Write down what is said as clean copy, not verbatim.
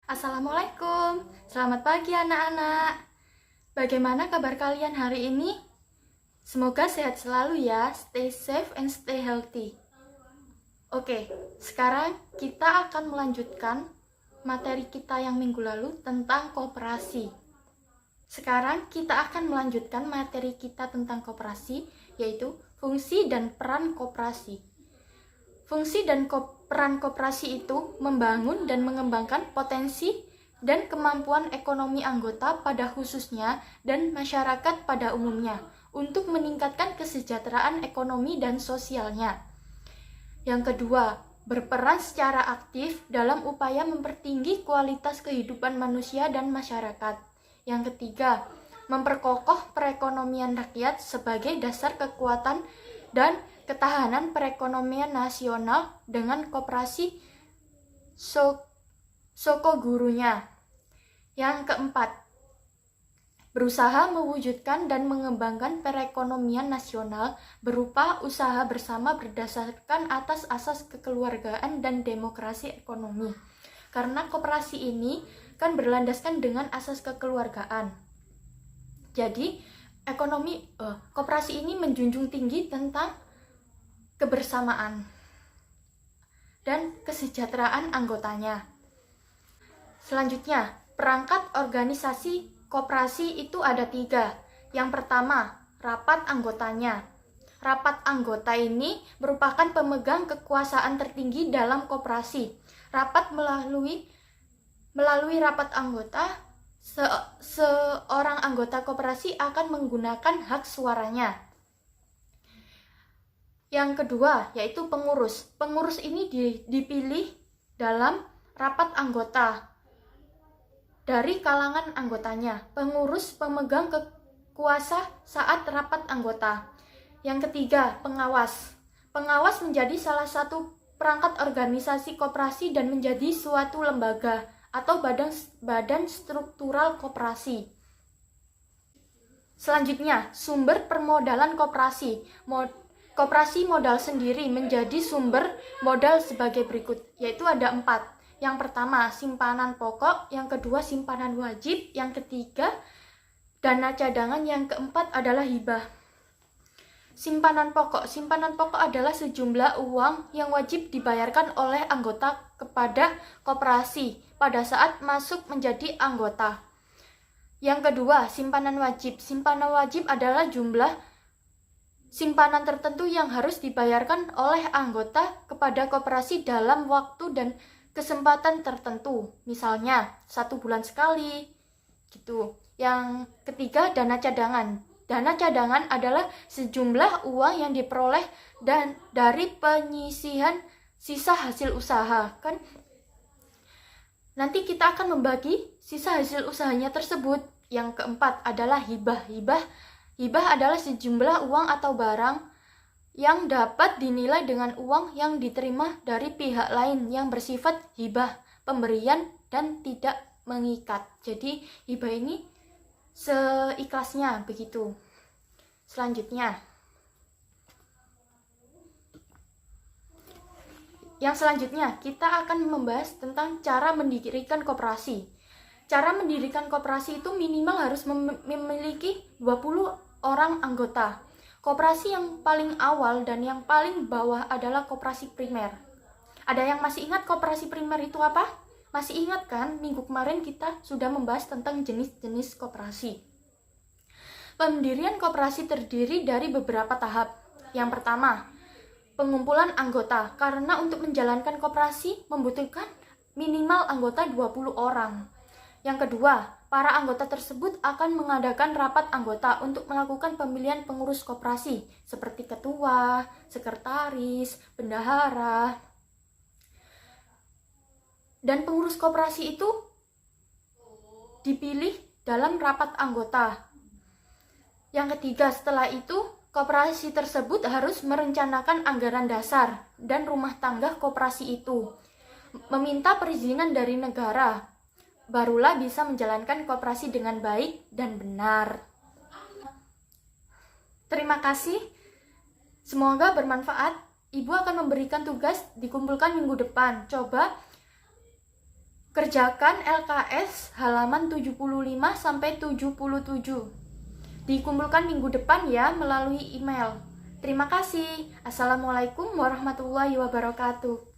Assalamualaikum, selamat pagi anak-anak. Bagaimana kabar kalian hari ini? Semoga sehat selalu ya, stay safe and stay healthy. Oke, sekarang kita akan melanjutkan materi kita yang minggu lalu tentang koperasi. Sekarang kita akan melanjutkan materi kita tentang koperasi, yaitu fungsi dan peran koperasi. Fungsi dan peran koperasi itu membangun dan mengembangkan potensi dan kemampuan ekonomi anggota pada khususnya dan masyarakat pada umumnya untuk meningkatkan kesejahteraan ekonomi dan sosialnya. Yang kedua, berperan secara aktif dalam upaya mempertinggi kualitas kehidupan manusia dan masyarakat. Yang ketiga, memperkokoh perekonomian rakyat sebagai dasar kekuatan dan ketahanan perekonomian nasional dengan koperasi sokogurunya. Yang keempat, berusaha mewujudkan dan mengembangkan perekonomian nasional berupa usaha bersama berdasarkan atas asas kekeluargaan dan demokrasi ekonomi. Karena koperasi ini kan berlandaskan dengan asas kekeluargaan. Jadi, koperasi ini menjunjung tinggi tentang kebersamaan dan kesejahteraan anggotanya. Selanjutnya, perangkat organisasi koperasi itu ada 3. Yang pertama, rapat anggotanya. Rapat anggota ini merupakan pemegang kekuasaan tertinggi dalam koperasi. Rapat melalui rapat anggota, seorang anggota koperasi akan menggunakan hak suaranya. Yang kedua, yaitu pengurus. Pengurus ini dipilih dalam rapat anggota dari kalangan anggotanya. Pengurus pemegang kuasa saat rapat anggota. Yang ketiga, pengawas. Pengawas menjadi salah satu perangkat organisasi koperasi dan menjadi suatu lembaga atau badan struktural koperasi. Selanjutnya, sumber permodalan koperasi. Koperasi modal sendiri menjadi sumber modal sebagai berikut, yaitu ada 4. Yang pertama, simpanan pokok. Yang kedua, simpanan wajib. Yang ketiga, dana cadangan. Yang keempat adalah hibah. Simpanan pokok. Simpanan pokok adalah sejumlah uang yang wajib dibayarkan oleh anggota kepada koperasi pada saat masuk menjadi anggota. Yang kedua, simpanan wajib. Simpanan wajib adalah jumlah simpanan tertentu yang harus dibayarkan oleh anggota kepada koperasi dalam waktu dan kesempatan tertentu. Misalnya, 1 bulan sekali, gitu. Yang ketiga, dana cadangan. Dana cadangan adalah sejumlah uang yang diperoleh dan dari penyisihan sisa hasil usaha. Kan nanti kita akan membagi sisa hasil usahanya tersebut. Yang keempat adalah hibah. Hibah adalah sejumlah uang atau barang yang dapat dinilai dengan uang yang diterima dari pihak lain yang bersifat hibah, pemberian, dan tidak mengikat. Jadi hibah ini seikhlasnya begitu. Selanjutnya, kita akan membahas tentang cara mendirikan koperasi. Cara mendirikan koperasi itu minimal harus memiliki 20 orang anggota. Koperasi yang paling awal dan yang paling bawah adalah koperasi primer. Ada yang masih ingat koperasi primer itu apa? Masih ingat kan? Minggu kemarin kita sudah membahas tentang jenis-jenis koperasi. Pendirian koperasi terdiri dari beberapa tahap. Yang pertama, pengumpulan anggota. Karena untuk menjalankan koperasi membutuhkan minimal anggota 20 orang. Yang kedua, para anggota tersebut akan mengadakan rapat anggota untuk melakukan pemilihan pengurus koperasi seperti ketua, sekretaris, bendahara. Dan pengurus koperasi itu dipilih dalam rapat anggota. Yang ketiga, setelah itu koperasi tersebut harus merencanakan anggaran dasar dan rumah tangga koperasi itu, meminta perizinan dari negara, barulah bisa menjalankan koperasi dengan baik dan benar. Terima kasih. Semoga bermanfaat. Ibu akan memberikan tugas dikumpulkan minggu depan. Coba Kerjakan LKS halaman 75 sampai 77. Dikumpulkan minggu depan ya melalui email. Terima kasih. Assalamualaikum warahmatullahi wabarakatuh.